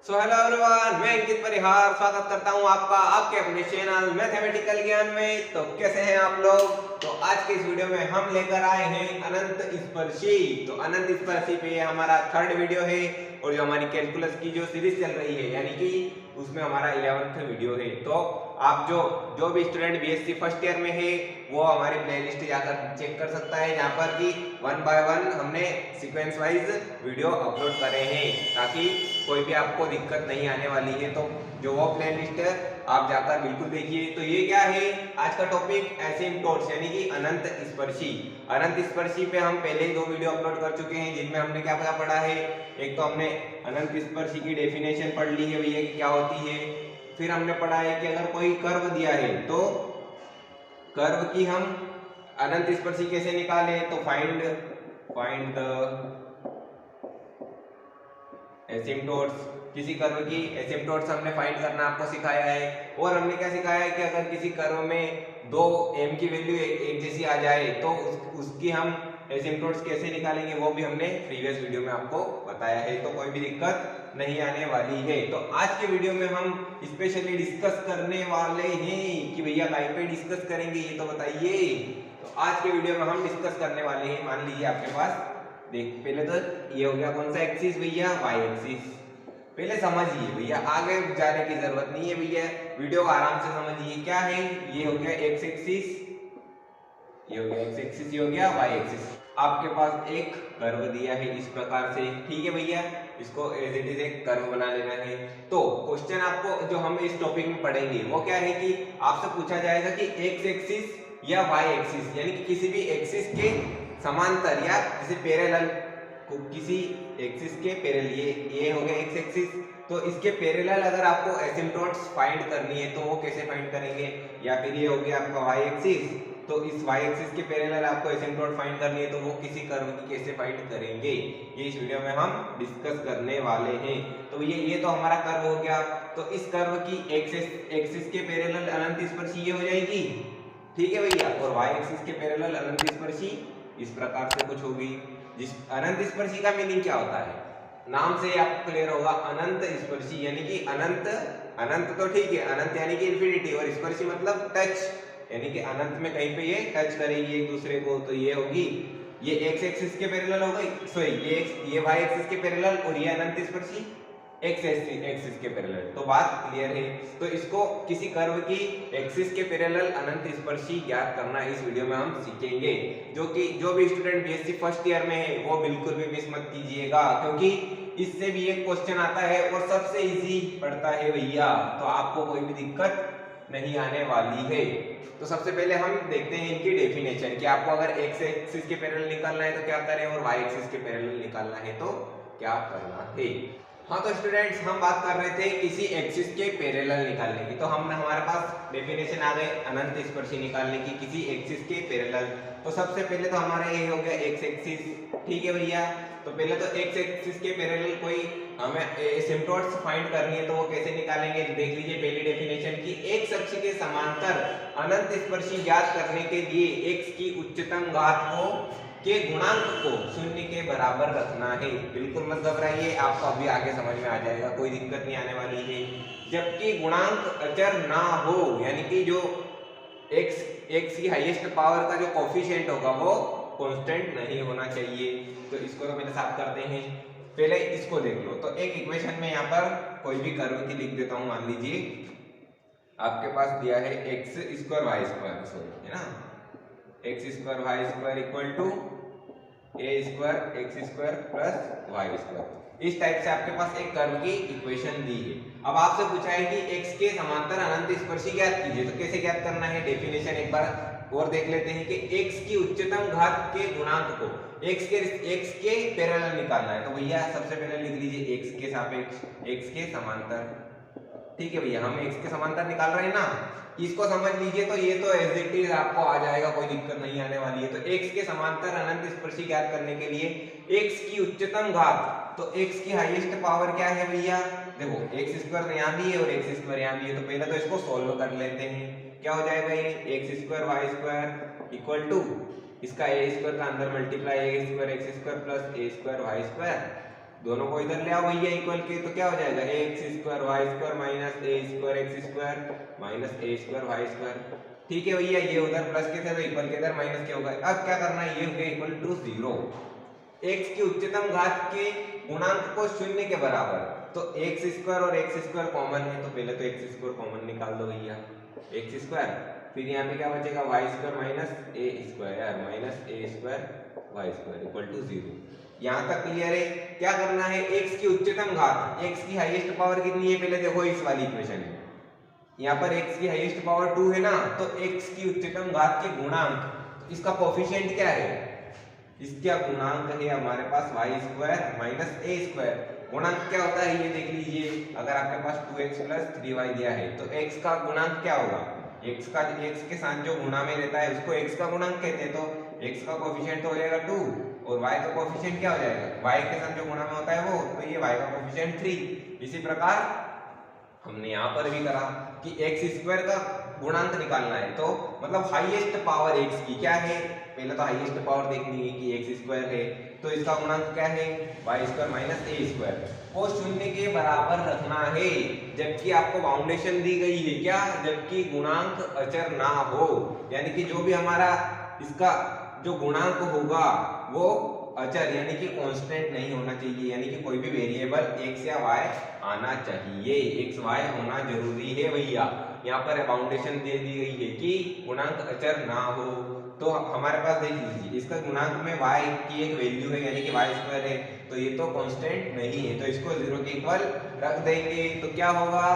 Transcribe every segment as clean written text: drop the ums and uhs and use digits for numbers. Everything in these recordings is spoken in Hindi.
सो हेलो एवरीवन, मैं अंकित परिहार स्वागत करता हूं आपका आपके अपने चैनल मैथमेटिकल ज्ञान में। तो कैसे हैं आप लोग। तो आज के इस वीडियो में हम लेकर आए हैं अनंत स्पर्शी। तो अनंत स्पर्शी पे हमारा थर्ड वीडियो है और जो हमारी कैलकुलस की जो सीरीज चल रही है यानी कि उसमें हमारा 11th वीडियो है। तो आप जो भी स्टूडेंट बीएससी फर्स्ट ईयर में है वो हमारी प्लेलिस्ट जाकर चेक कर सकता है, जहाँ पर कि 1 बाय 1 हमने सीक्वेंस वाइज वीडियो अपलोड करे हैं ताकि कोई भी आपको दिक्कत नहीं आने वाली है। तो जो वो प्लेलिस्ट है आप जाकर बिल्कुल देखिए। तो ये क्या है, आज का टॉपिक एसिम्पटोट्स यानी कि अनंत स्पर्शी। अनंत स्पर्शी पे हम पहले ही 2 वीडियो अपलोड कर चुके हैं जिनमें हमने क्या क्या पढ़ा है। एक तो हमने अनंत स्पर्शी की डेफिनेशन पढ़ ली है भैया कि क्या होती है। फिर हमने पढ़ा है कि अगर कोई कर्व दिया है तो कर्व की हम अनंत स्पर्शी कैसे निकाले। तो फाइंड द एसिम्पटोट्स, किसी कर्व की एसिम्पटोट्स हमने फाइंड करना आपको सिखाया है। और हमने क्या सिखाया है कि अगर किसी कर्व में दो m की वैल्यू एक जैसी आ जाए तो उसकी हम एसिम्पटोट्स कैसे निकालेंगे वो भी हमने प्रीवियस वीडियो में आपको बताया है। तो कोई भी दिक्कत नहीं आने वाली है। तो आज के वीडियो में हम स्पेशली डिस्कस करने वाले हैं कि भैया कहीं पे डिस्कस करेंगे ये तो बताइए। तो आज के वीडियो में हम डिस्कस करने वाले हैं, मान लीजिए आपके पास देख पहले तो ये हो गया कौन सा एक्सिस भैया, वाई एक्सिस। पहले समझिए भैया, आगे जाने की जरूरत नहीं है भैया, वीडियो को आराम से समझिए। क्या है, ये हो गया एक्स एक्सिस, ये हो गया एक्स एक्सिस, ये हो गया वाई एक्सिस। आपके पास एक कर्व दिया है इस प्रकार से, ठीक है भैया, इसको एज इट इज एक कर्व बना लेना है। तो क्वेश्चन आपको जो हम इस टॉपिक में पढ़ेंगे वो क्या है कि आपसे पूछा जाएगा कि एक्स एक्सिस या वाई एक्सिस यानी कि किसी भी एक्सिस के समांतर या जैसे पैरेलल को किसी एक्सिस के पैरेलल, ये हो गया एक्स एक्सिस, तो इसके पैरेलल अगर आपको एसिम्पटोट्स फाइंड करनी है तो वो कैसे फाइंड करेंगे। या फिर ये हो गया आपका वाई एक्सिस, तो इस वाई एक्सिस के पैरेलल आपको एसिम्पटोट फाइंड करनी है तो वो किसी कर्व की कैसे फाइंड करेंगे, ये इस वीडियो में हम डिस्कस करने वाले हैं। तो ये तो हमारा कर्व हो गया। तो इस कर्व की एक्सिस के पैरेलल अनंत स्पर्शी ये हो जाएगी, ठीक है भैया। और वाई एक्सिस के पैरेलल अनंत स्पर्शी इस प्रकार से कुछ होगी। जिस अनंत स्पर्शी का मीनिंग क्या होता है, नाम से आपको क्लियर होगा। अनंत स्पर्शी यानी कि अनंत, अनंत तो ठीक है, अनंत यानी कि इंफिनिटी, और स्पर्शी मतलब टच, यानी कि अनंत में कहीं पे ये टच करेगी एक दूसरे को। तो ये होगी, ये एक्स एक्सिस के पैरेलल हो गई, सॉरी ये वाई एक्सिस के पैरेलल, और ये अनंत स्पर्शी एक्स एक्सिस के पैरेलल। तो बात क्लियर है। तो इसको किसी कर्व की एक्सिस के पैरेलल अनंत स्पर्शी ज्ञात करना इस वीडियो में हम सीखेंगे। जो भी स्टूडेंट बीएससी फर्स्ट ईयर में है वो बिल्कुल भी मिस मत कीजिएगा, क्योंकि इससे भी एक क्वेश्चन आता है और सबसे इजी पड़ता है भैया, तो आपको कोई भी दिक्कत नहीं आने वाली है। तो सबसे पहले हम देखते हैं इनकी डेफिनेशन कि आपको अगर एक्स एक्सिस के पैरेलल निकालना है तो क्या करें और वाई एक्सिस के पैरेलल निकालना है तो क्या करना है। हाँ तो स्टूडेंट्स, हम बात कर रहे थे किसी एक्सिस के पैरेलल निकालने की। तो हम हमारे पास डेफिनेशन आ गए अनंत स्पर्शी निकालने की किसी एक्सिस के पैरेलल। तो सबसे पहले तो हमारा ये हो गया एक्स एक्सिस, ठीक है भैया। तो पहले तो एक्स एक्सिस के पैरेलल कोई हमें एसिम्पटोट्स फाइंड करनी है तो वो कैसे निकालेंगे, देख लीजिए पहली डेफिनेशन की। एक अक्ष के समांतर अनंत स्पर्शी ज्ञात करने के लिए एक्स की उच्चतम घात को के गुणांक को शून्य के बराबर रखना है। बिल्कुल मत घबराइए, आपको अभी आगे समझ में आ जाएगा, कोई दिक्कत नहीं आने वाली है। जबकि गुणांक अचर ना हो, यानी कि जो एक्स की हाईएस्ट पावर का जो कोफिशिएंट होगा वो कांस्टेंट नहीं होना चाहिए। तो इसको तो पहले साफ करते हैं, पहले इसको देख लो। तो एक इक्वेशन में यहाँ पर कोई भी कर्व की लिख देता हूँ। मान लीजिए आपके पास दिया है x square y square, sorry है ना, x square y square equal to a square x square plus y square. इस टाइप से आपके पास एक कर्व की इक्वेशन दी है। अब आपसे पूछा है कि एक्स के समांतर अनंत स्पर्शी ज्ञात कीजिए, तो कैसे ज्ञात करना है, डेफिनेशन एक बार और देख लेते हैं कि एक्स की उच्चतम घात के गुणांक को एक्स के पैरेलल निकालना है। तो भैया सबसे पहले लिख लीजिए एक्स के सापेक्ष एक्स के समांतर, ठीक है भैया, हम एक्स के समांतर निकाल रहे हैं ना, इसको समझ लीजिए। तो ये तो एज इट इज आपको आ जाएगा, कोई दिक्कत नहीं आने वाली है। तो एक्स के समांतर अनंत स्पर्शी ज्ञात करने के लिए एक्स की उच्चतम घात, तो एक्स की हाईएस्ट पावर क्या है भैया, देखो एक्स स्क्वायर यहाँ भी है और एक्स स्क्वायर यहाँ भी है। तो पहले तो इसको सोल्व कर लेते हैं। क्या हो जाएगा, ये x square y square equal to इसका ए स्क्वायर का अंदर multiply a square x square plus a square y square दोनों को इधर ले आओ भैया इक्वल के, तो क्या हो जाएगा x square y square minus a square x square minus a square y square. ठीक है भैया, ये उधर प्लस के थे तो इक्वल के इधर माइनस के होगा। अब क्या करना है, ये हो गया इक्वल टू 0। एक्स की उच्चतम घात के गुणांक को शून्य के बराबर, तो एक्स स्क्वायर और एक्स स्क्वायर कॉमन है, तो पहले तो एक्स स्क्वायर कॉमन निकाल दो भैया, एक्स स्क्वायर, फिर यहाँ पे क्या बचेगा y square minus a square y square equal to 0। यहाँ तक क्लियर है। क्या करना है, एक्स की उच्चतम घात, एक्स की हाईएस्ट पावर कितनी है पहले देखो इस वाली इक्वेशन में, यहाँ पर x की हाईएस्ट पावर 2 है ना, तो x की उच्चतम घात के गुणांक, तो इसका कोफिशिएंट क्या है, इसका गुणांक है हमारे पास y square minus a square. गुणांक क्या होता है ये देख लीजिए, अगर आपके पास 2x प्लस 3y दिया है तो x का गुणांक क्या होगा, x के साथ जो गुणा में रहता है उसको x का गुणांक कहते हैं, तो x का कोफिशिएंट तो हो जाएगा 2 और y का कोफिशिएंट क्या हो जाएगा, y के साथ जो गुणा में होता है वो, तो ये y का कोफिशिएंट 3। इसी प्रकार हमने यहाँ पर भी करा कि एक्स स्क्वायर का गुणांक निकालना है, तो मतलब हाईएस्ट पावर एक्स की क्या है, पहले तो हाईएस्ट पावर देखनी है कि एक्स स्क्वायर है, तो इसका गुणांक क्या है Y square minus a square को शून्य के बराबर रखना है, जबकि आपको बाउंडेशन दी गई है क्या, जबकि गुणांक अचर ना हो, यानी कि जो भी हमारा इसका जो गुणांक होगा वो अचर यानी कि कांस्टेंट नहीं होना चाहिए, यानी कि कोई भी वेरिएबल x या y आना चाहिए, x y होना जरूरी है भैया। यहाँ पर बाउंडेशन दे दी गई है कि गुणांक अचर ना हो, तो हमारे पास देख लीजिए इसका गुणांक में y की एक वैल्यू है यानी कि y स्क्वायर है, तो ये तो कांस्टेंट नहीं है, तो इसको 0 के इक्वल रख देंगे, तो क्या होगा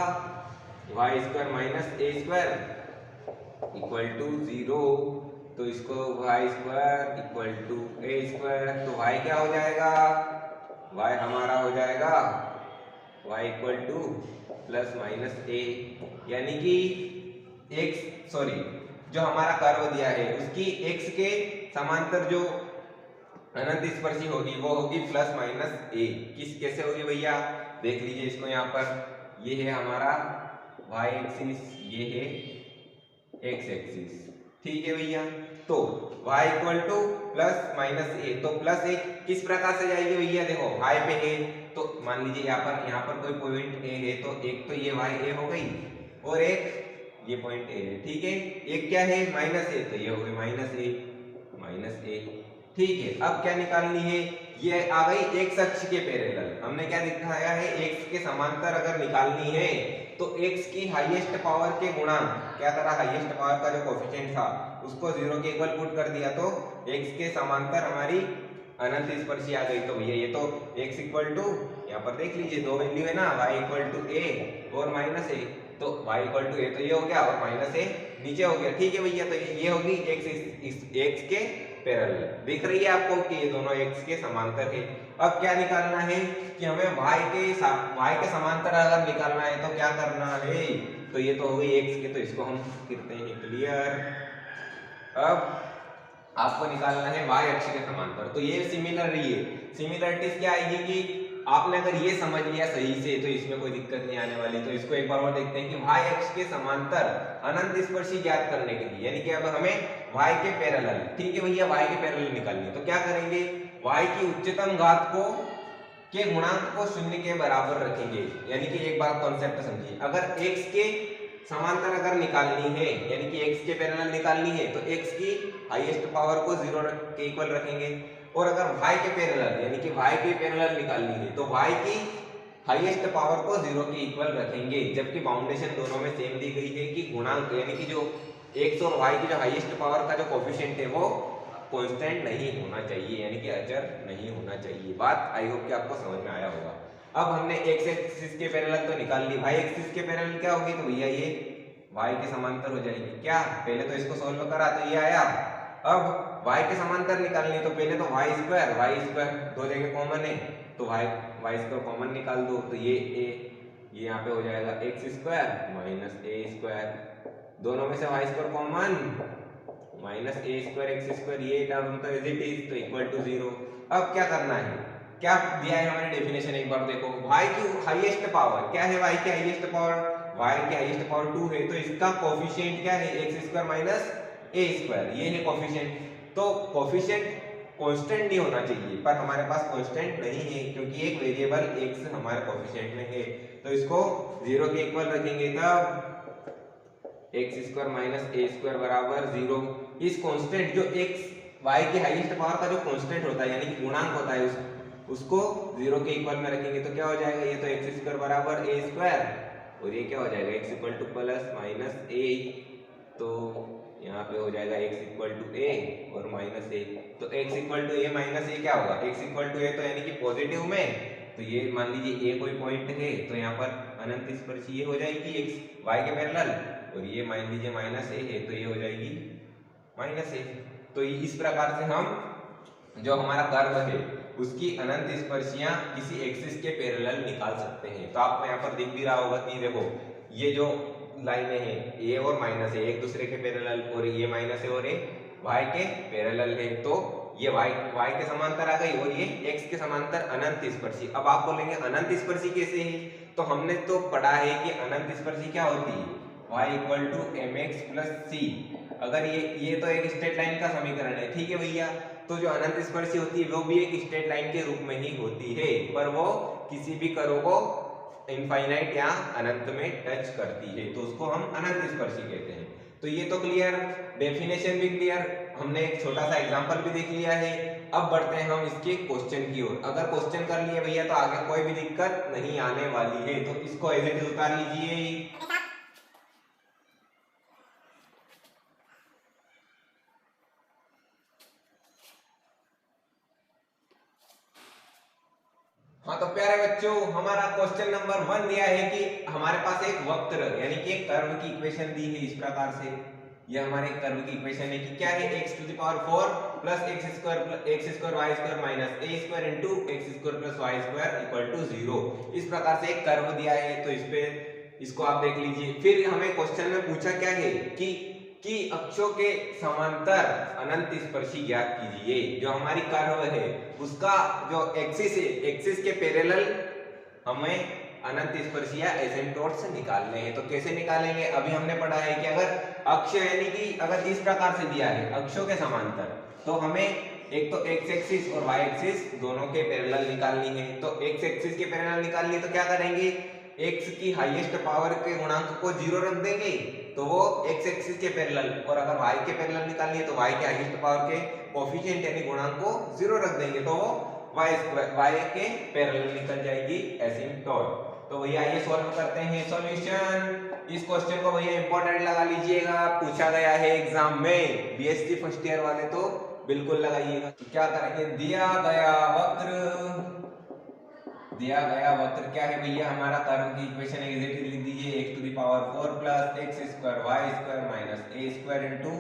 y square minus a square equal to 0, तो इसको y square equal to a square, तो y क्या हो जाएगा, y हमारा हो जाएगा y equal to plus minus a, यानी कि x सॉरी जो हमारा कर्व दिया है उसकी x के समांतर जो अनंत स्पर्शी होगी वो होगी प्लस माइनस ए। किस कैसे होगी भैया, देख लीजिए इसको, यहाँ पर ये है हमारा y एक्सिस, ये है x एक्सिस, ठीक है भैया। तो y equal to plus minus a, तो प्लस ए किस प्रकार से जाएगी भैया, देखो y पे ए, तो मान लीजिए यहाँ पर कोई पॉइंट ए है, तो एक तो ये y ए हो गई और एक ये पॉइंट ए है, ठीक है। एक क्या है माइनस ए, तो ये हो गई माइनस ए, ठीक है। अब क्या निकालनी है, ये आ गई एक्स अक्ष के पैरेलल, हमने क्या दिखाया है एक्स के समांतर अगर निकालनी है तो x की हाईएस्ट पावर के गुणांक, क्या करा हाईएस्ट पावर का जो कोफिशिएंट था उसको 0 के इक्वल पुट कर दिया, तो x के समांतर हमारी अनंत स्पर्शी आ गई। तो भैया ये तो x इक्वल टू, यहाँ पर देख लीजिए दो वैल्यू है ना, y इक्वल टू ए और माइनस ए, तो y इक्वल टू ए तो ये हो गया और माइनस ए नीचे हो गया, ठीक है भैया। तो ये होगी x के पैरेलल, दिख रही है आपको कि ये दोनों x के समांतर है। अब क्या निकालना है कि हमें y के समांतर अगर निकालना है तो क्या करना है, तो ये तो हो गई x के, तो इसको हम करते हैं क्लियर। अब आपको निकालना है y अक्ष के समांतर, तो ये सिमिलरिटीज क्या आएगी कि आपने अगर ये समझ लिया सही से तो इसमें कोई दिक्कत नहीं आने वाली। तो इसको एक बार और देखते हैं कि y अक्ष के समांतर अनंत स्पर्शी ज्ञात करने के लिए, यानी कि अब हमें y के पैरेलल, ठीक है भैया, y के पैरेलल निकालनी है, तो क्या करेंगे y की उच्चतम घात को के गुणांक को शून्य के बराबर रखेंगे, यानी कि एक बार कॉन्सेप्ट समझिए, अगर x के समांतर अगर निकालनी है यानी कि x के पैरेलल निकालनी है तो x की हाईएस्ट पावर को 0 के इक्वल रखेंगे, और अगर y के पैरेलल यानी कि y के पैरेलल निकालनी है तो y की हाईएस्ट पावर को 0 के इक्वल रखेंगे, जबकि बाउंडेशन दोनों में सेम दी गई है कि गुणांक यानी कि जो x और y की जो हाईएस्ट पावर का जो कोफिशिएंट है वो कांस्टेंट नहीं होना चाहिए, यानी कि अचर नहीं होना चाहिए। बात आई होप कि आपको समझ में आया होगा। अब हमने x एक्सिस के पैरेलल तो निकाल ली, y एक्सिस के पैरेलल क्या होगी, तो भैया ये y के समांतर हो जाएगी, क्या पहले तो इसको सॉल्व करा तो ये आया। अब y के समांतर निकालनी तो पहले तो y स्क्वायर दो जगह कॉमन है तो y स्क्वायर कॉमन निकाल दो, तो ये यहाँ पे हो जाएगा x square minus a square, दोनों में से y square common minus a square x square, ये टर्म तो एज इट इज, तो इक्वल टू 0। अब क्या करना है, क्या दिया है हमारे डेफिनेशन एक बार देखो, y की हाईएस्ट पावर क्या है, y की हाईएस्ट पावर, y की हाईएस्ट पावर 2 है, तो इसका कोफिशिएंट क्या है x square minus a square, ये है कोफिशिएंट। तो कोफिशिएंट कांस्टेंट नहीं होना चाहिए, पर हमारे पास कांस्टेंट नहीं है क्योंकि एक वेरिएबल x हमारे कोएफिशिएंट में है, तो इसको 0 के इक्वल रखेंगे तब x square minus a square बराबर 0। इस कांस्टेंट जो x y के हाईएस्ट पावर का जो कांस्टेंट होता है यानी कि गुणांक होता है उसको 0 के इक्वल में रखेंगे तो क्या हो जाएगा, ये तो x स्क्वायर बराबर a स्क्वायर और ये क्या हो जाएगा x equal to plus minus a, तो यहाँ पे हो जाएगा x इक्वल टू a और माइनस a, तो x equal to a minus a क्या होगा, x इक्वल टू a तो यानी कि पॉजिटिव में, तो ये मान लीजिए a कोई पॉइंट है तो यहाँ पर अनंत स्पर्शी ये हो जाएगी x y के पैरेलल, और ये मान लीजिए माइनस a है तो ये हो जाएगी माइनस a। तो इस प्रकार से हम जो हमारा कर्व है उसकी अनंत स्पर्शियां किसी एक्सिस के पैरेलल निकाल सकते हैं। तो आपको यहाँ पर दिख भी रहा होगा कि देखो ये जो लाइनें हैं a और माइनस a एक दूसरे के पैरेलल, और ये माइनस है और ये y के पैरेलल है, तो ये y के समांतर आ गई और ये x के समांतर अनंत स्पर्शी। अब आप बोलेंगे अनंत स्पर्शी कैसे है, तो हमने तो पढ़ा है कि अनंत स्पर्शी क्या होती है, y equal to mx plus c। अगर ये तो एक स्ट्रेट लाइन का समीकरण है, ठीक है भैया, तो जो अनंत स्पर्शी होती है वो भी एक स्ट्रेट लाइन के रूप में ही होती है, पर वो किसी भी कर्व को इनफाइनाइट या अनंत में टच करती है, तो उसको हम अनंत स्पर्शी कहते हैं। तो ये तो क्लियर, डेफिनेशन भी क्लियर, हमने एक छोटा सा एग्जांपल भी देख लिया है। अब बढ़ते हैं हम इसके क्वेश्चन की ओर। अगर क्वेश्चन कर लिए भैया तो आगे कोई भी दिक्कत नहीं आने वाली है, तो इसको एज इट इज उतार लीजिए। हाँ तो प्यारे बच्चों, हमारा क्वेश्चन नंबर 1 दिया है कि हमारे पास एक वक्र यानी कि एक कर्व की इक्वेशन दी है इस प्रकार से। ये हमारे कर्व की इक्वेशन है कि क्या है, x to the power 4 plus x square y square minus a square into x square plus y square equal to 0। इस प्रकार से एक कर्व दिया है, तो इस पे इसको आप देख लीजिए। फिर हमें क्वेश्चन में पूछा क्या है कि अक्षों के समांतर अनंत स्पर्शी ज्ञात कीजिए। जो हमारी कर्व है उसका जो एक्सिस है, एक्सिस के पैरेलल हमें अनंत स्पर्शियां एसिम्प्टोट्स निकालने हैं। तो कैसे निकालेंगे, अभी हमने पढ़ा है कि अगर अक्ष यानी कि अगर इस प्रकार से दिया है अक्षों के समांतर, तो हमें एक तो x एक्सिस और y एक्सिस दोनों के पैरेलल निकालनी है। तो x एक्सिस के पैरेलल निकालनी है तो क्या करेंगे, x की हाईएस्ट पावर के गुणांक को 0 रख देंगे तो वो x एक्सिस के पैरेलल, और अगर y के पैरेलल निकालनी है तो y के हाईएस्ट पावर के कोएफिशिएंट यानी गुणांक को 0 रख देंगे तो वो y के पैरेलल निकल जाएगी एसिम्प्टोट। तो भैया ये सॉल्व करते हैं सॉल्यूशन। इस क्वेश्चन को भैया इंपॉर्टेंट लगा लीजिएगा, पूछा गया है एग्जाम में, बीएससी फर्स्ट ईयर वाले तो बिल्कुल लगाइएगा। तो क्या करेंगे, दिया गया वक्र क्या है भैया, हमारा कर्व की इक्वेशन एग्जैक्टली लिख दीजिए, x to the power 4 plus x square y square minus a square into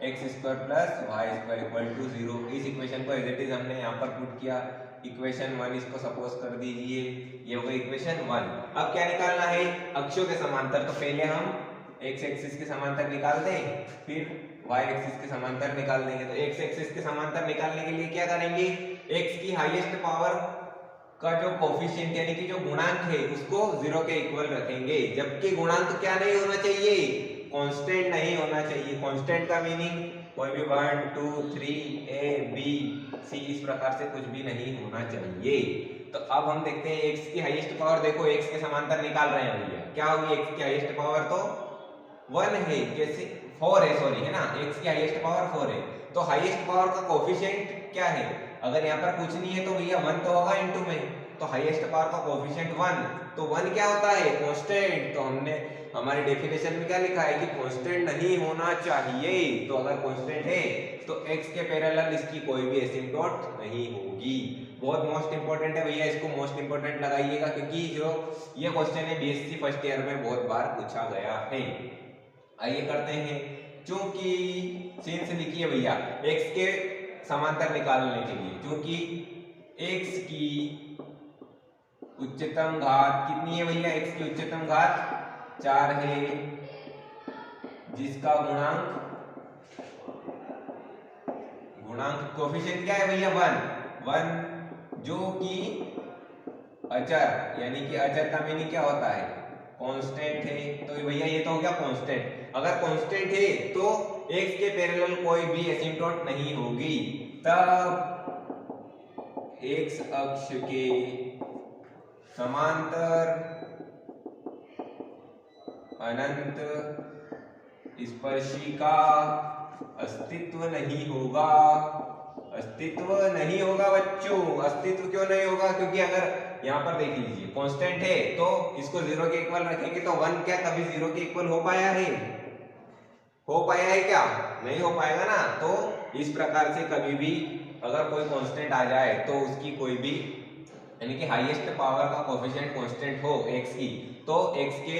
x square plus y square equal to 0। इस इक्वेशन को एग्जैक्टली हमने यहाँ पर पुट किया, इक्वेशन 1 इसको सपोज कर दीजिए, ये हो गई इक्वेशन 1। अब क्या निकालना है, अक्षों के समांतर। तो पहले हम x एक्सिस के समांतर निकाल दें, फिर y एक्सिस के समांतर निकाल देंगे। तो x एक्सिस के समांतर निकालने के लिए क्या करेंगे, x की हाईएस्ट पावर का जो कोफिशिएंट यानी कि जो गुणांक है उसको 0 के इक्वल रखेंगे, जबकि गुणांक क्या नहीं होना चाहिए, कांस्टेंट नहीं होना चाहिए। कांस्टेंट का मीनिंग कोई भी 1 2 3 a b c इस प्रकार से कुछ भी नहीं होना चाहिए। तो अब हम देखते हैं x की हाईएस्ट पावर, देखो x के समांतर निकाल रहे हैं भैया, क्या होगी x की हाईएस्ट पावर तो 1 है, कैसे 4 है, सॉरी है ना, x की हाईएस्ट पावर 4 है। तो हाईएस्ट पावर का कोफिशिएंट क्या है, अगर यहाँ पर कुछ नहीं है तो भैया 1 तो होगा इनटू में, तो हाईएस्ट पावर का कोफिशिएंट 1, तो 1 क्या होता है, कांस्टेंट। तो हमने हमारी डेफिनेशन में क्या लिखा है कि कांस्टेंट नहीं होना चाहिए। तो अगर कांस्टेंट है तो x के पैरेलल इसकी कोई भी एसिम्प्टोट नहीं होगी। बहुत मोस्ट इंपोर्टेंट है भैया, इसको मोस्ट इंपोर्टेंट लगाइएगा क्योंकि जो ये क्वेश्चन है बीएससी फर्स्ट ईयर में बहुत बार पूछा गया है। आइए करते हैं, चूंकि सीन से लिखिए भैया x के समांतर निकालने के लिए, क्योंकि x की उच्चतम घात कितनी है भैया, x की उच्चतम घात 4 है, जिसका गुणांक कोफिशिएंट क्या है भैया 1, जो कि अचर यानी कि अचर का मीनिंग क्या होता है, कांस्टेंट है। तो भैया ये तो हो गया कांस्टेंट। अगर कांस्टेंट है तो x के पैरेलल कोई भी एसिम्प्टोट नहीं होगी, तब एक्स अक्ष के समांतर अनंत स्पर्शी का अस्तित्व नहीं होगा। अस्तित्व नहीं होगा बच्चों। अस्तित्व क्यों नहीं होगा? क्योंकि अगर यहाँ पर देख लीजिए कांस्टेंट है तो इसको 0 के इक्वल रखेंगे तो 1 क्या कभी 0 के इक्वल हो पाया है? हो पाया है क्या? नहीं हो पाएगा ना। तो इस प्रकार से कभी भी अगर कोई कांस्टेंट आ जाए तो उसकी कोई भी यानी कि हाईएस्ट पावर का कोफिशिएंट कांस्टेंट हो x की, तो x के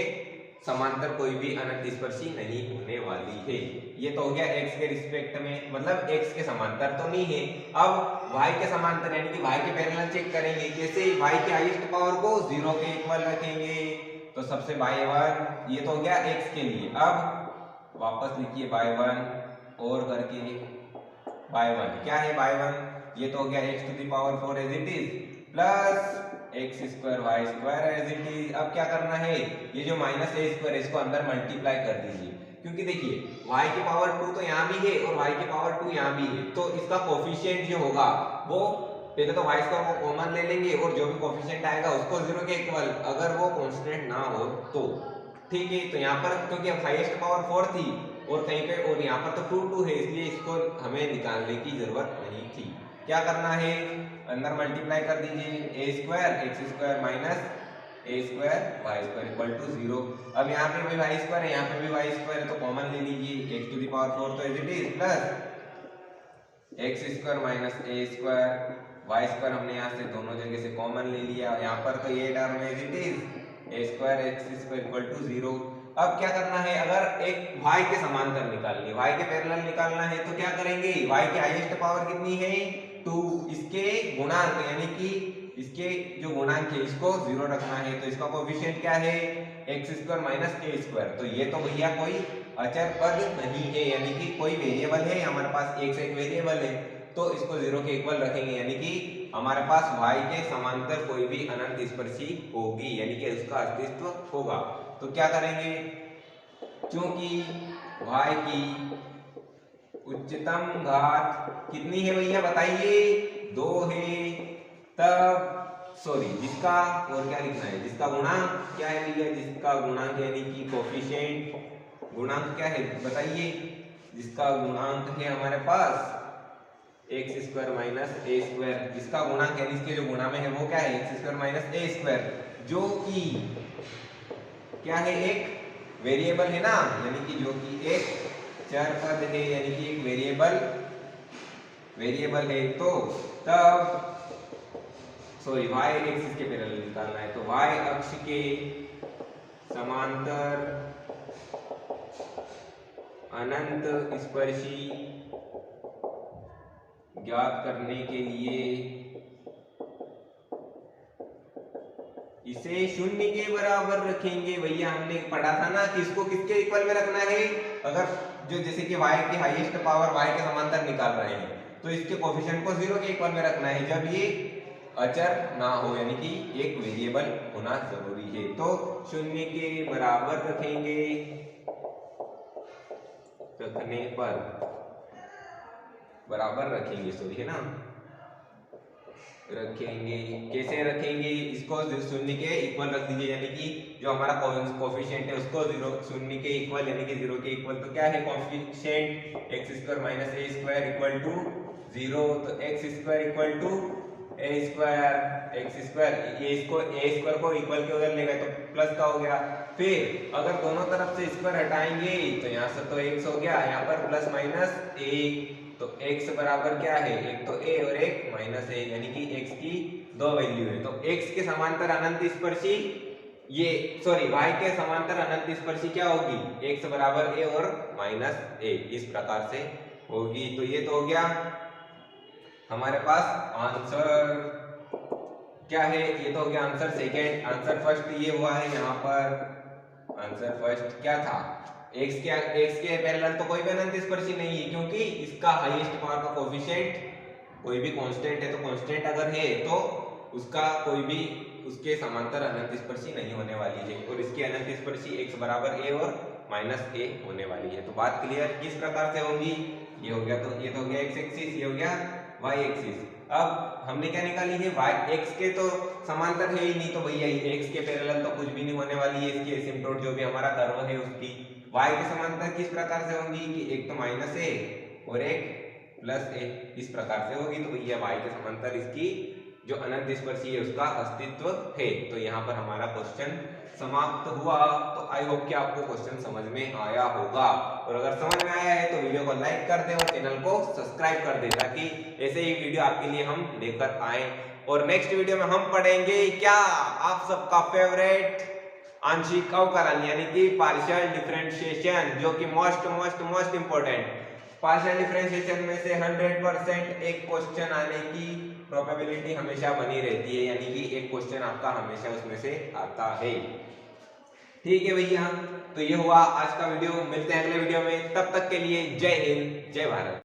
समांतर कोई भी अनंत स्पर्शी नहीं होने वाली है। ये तो हो गया x के रिस्पेक्ट में, मतलब x के समांतर तो नहीं है। अब y के समांतर यानी कि y के पैरेलल चेक करेंगे। कैसे? y के हाईएस्ट पावर को 0 के इक्वल रखेंगे तो सबसे y1, ये तो हो गया x के लिए। अब वापस लिखिए y1 और करके y1 क्या है? y1 ये तो हो गया x to the power 4 as it is plus x square y square as it is. अब क्या करना है? ये जो माइनस ए स्क्वायर इसको अंदर मल्टीप्लाई कर दीजिए, क्योंकि देखिए y की पावर 2 तो यहाँ भी है और y की पावर 2 यहाँ भी है, तो इसका कोफिशिएंट जो होगा वो पहले तो y स्क्वायर को कॉमन ले लेंगे और जो भी कोफिशिएंट आएगा उसको 0 के इक्वल, अगर वो कांस्टेंट ना हो तो ठीक है। तो यहाँ पर क्योंकि अब हाईएस्ट पावर 4 थी और कहीं पे और यहाँ पर तो 2 है, इसलिए इसको हमें निकालने की जरूरत नहीं थी। क्या करना है? अंदर मल्टीप्लाई कर दीजिए a square x square minus a square y square equal to 0। अब यहाँ पे भी वाई स्क्वायर है, यहाँ पे भी वाई स्क्वायर है, तो कॉमन ले लीजिए एक्स टू द पावर 4 तो as it is plus x square minus a square y square हमने यहाँ से दोनों जगह से कॉमन ले लिया। यहाँ पर तो ये टर्म है as it is a square x square equal to 0। अब क्या करना है? अगर एक y के समांतर निकालनी है, y के पैरेलल निकालना है तो क्या करेंगे? y की हाईएस्ट पावर कितनी है? 2। इसके गुणांक यानी कि इसके जो गुणांक है इसको 0 रखना है, तो इसका कोएफिशिएंट क्या है? X square minus a square. तो ये तो भैया कोई अचर पद नहीं है, यानी कि कोई वेरिएबल है हमारे पास, x एक वेरिएबल है, तो इसको 0 के इक्वल रखेंगे, यानी कि हमारे पास y के समांतर कोई भी अनंत स्पर्शी होगी, यानी कि उसका अस्तित्व होगा। तो क्या करेंगे? क्योंकि y की उच्चतम घात कितनी है भैया बताइए? 2 है। तब सॉरी जिसका और क्या लिखना है? जिसका गुणांक क्या है भैया? जिसका गुणांक यानी कि कोफिशिएंट गुणांक क्या है बताइए? जिसका गुणांक है हमारे पास x square minus a square. जिसका गुणांक यानी इसके जो गुणा में है वो क्या है? X square minus a square, जो कि क्या है? एक वेरिएबल है ना, यानी कि जो कि एक चर पद है, यानी कि एक वेरिएबल है। तो तब सॉरी y एक्सिस के पैरेलल निकालना है, तो y अक्ष के समांतर अनंत स्पर्शी ज्ञात करने के लिए इसे 0 के बराबर रखेंगे। भैया हमने पढ़ा था ना कि इसको किसके इक्वल में रखना है? अगर जो जैसे कि y की हाईएस्ट पावर y के समांतर निकाल रहे हैं तो इसके कोफिशिएंट को 0 के इक्वल में रखना है, जब ये अचर ना हो, यानी कि एक वेरिएबल होना जरूरी है। तो 0 के बराबर रखेंगे, रखने पर बराबर रखेंगे सॉरी है ना, रखेंगे। कैसे रखेंगे? इसको 0 के इक्वल रख दीजिए, यानी कि जो हमारा कोफिशिएंट है उसको 0 के इक्वल, यानी कि 0 के इक्वल। तो क्या है coefficient? X square minus a square equal to 0। तो x square equal to a square x square, ये इसको ए स्क्वायर को इक्वल के उधर ले गए तो प्लस का हो गया। फिर अगर दोनों तरफ से स्क्वायर हटाएंगे तो यहाँ से तो x हो गया, यहाँ पर प्लस माइनस a, तो x बराबर क्या है? एक तो a और एक माइनस a, यानी कि x की 2 वैल्यू है। तो x के समांतर अनंत स्पर्शी ये सॉरी y के समांतर अनंत स्पर्शी क्या होगी? x बराबर a और माइनस a, इस प्रकार से होगी। तो ये तो हो गया हमारे पास आंसर क्या है? ये तो हो गया आंसर सेकेंड। आंसर फर्स्ट ये हुआ है यहाँ पर। आंसर फर्स्ट क्या था? x के पैरेलल तो कोई भी अनंत स्पर्शी नहीं है, क्योंकि इसका हाईएस्ट पावर का कोफिशिएंट कोई भी कांस्टेंट है, तो कांस्टेंट अगर है तो उसका कोई भी उसके समांतर अनंत स्पर्शी नहीं होने वाली है, और इसकी अनंत स्पर्शी x बराबर a और माइनस a होने वाली है। तो बात क्लियर किस प्रकार से होगी? ये हो गया, तो ये तो हो गया x एक्सिस, ये हो गया y एक्सिस। अब हमने क्या निकाली है y x के तो समांतर है ही नहीं, तो भैया x के पैरेलल तो कुछ भी नहीं होने वाली है इसकी एसिम्प्टोट जो भी हमारा कर्व है उसकी। y के समांतर किस प्रकार से होंगी कि एक तो माइनस a और एक प्लस a, इस प्रकार से होगी। तो भैया y के समांतर इसकी जो अनंत स्पर्शी है उसका अस्तित्व है। तो यहाँ पर हमारा क्वेश्चन समाप्त हुआ। तो आई होप कि आपको क्वेश्चन समझ में आया होगा, और अगर समझ में आया है तो वीडियो को लाइक कर दे और चैनल को सब्सक्राइब कर दे, ताकि ऐसे ही वीडियो आपके लिए हम लेकर आए। और नेक्स्ट वीडियो में हम पढ़ेंगे क्या, आप सबका फेवरेट आंशिक अवकलन यानी कि पार्शियल डिफरेंशिएशन, जो कि मोस्ट इंपोर्टेंट। पार्शियल डिफरेंशिएशन में से 100% एक क्वेश्चन आने की प्रोबेबिलिटी हमेशा बनी रहती है, यानी कि एक क्वेश्चन आपका हमेशा उसमें से आता है। ठीक है भैया, तो ये हुआ आज का वीडियो। मिलते हैं अगले वीडियो में, तब तक के लिए जय हिंद जय भारत।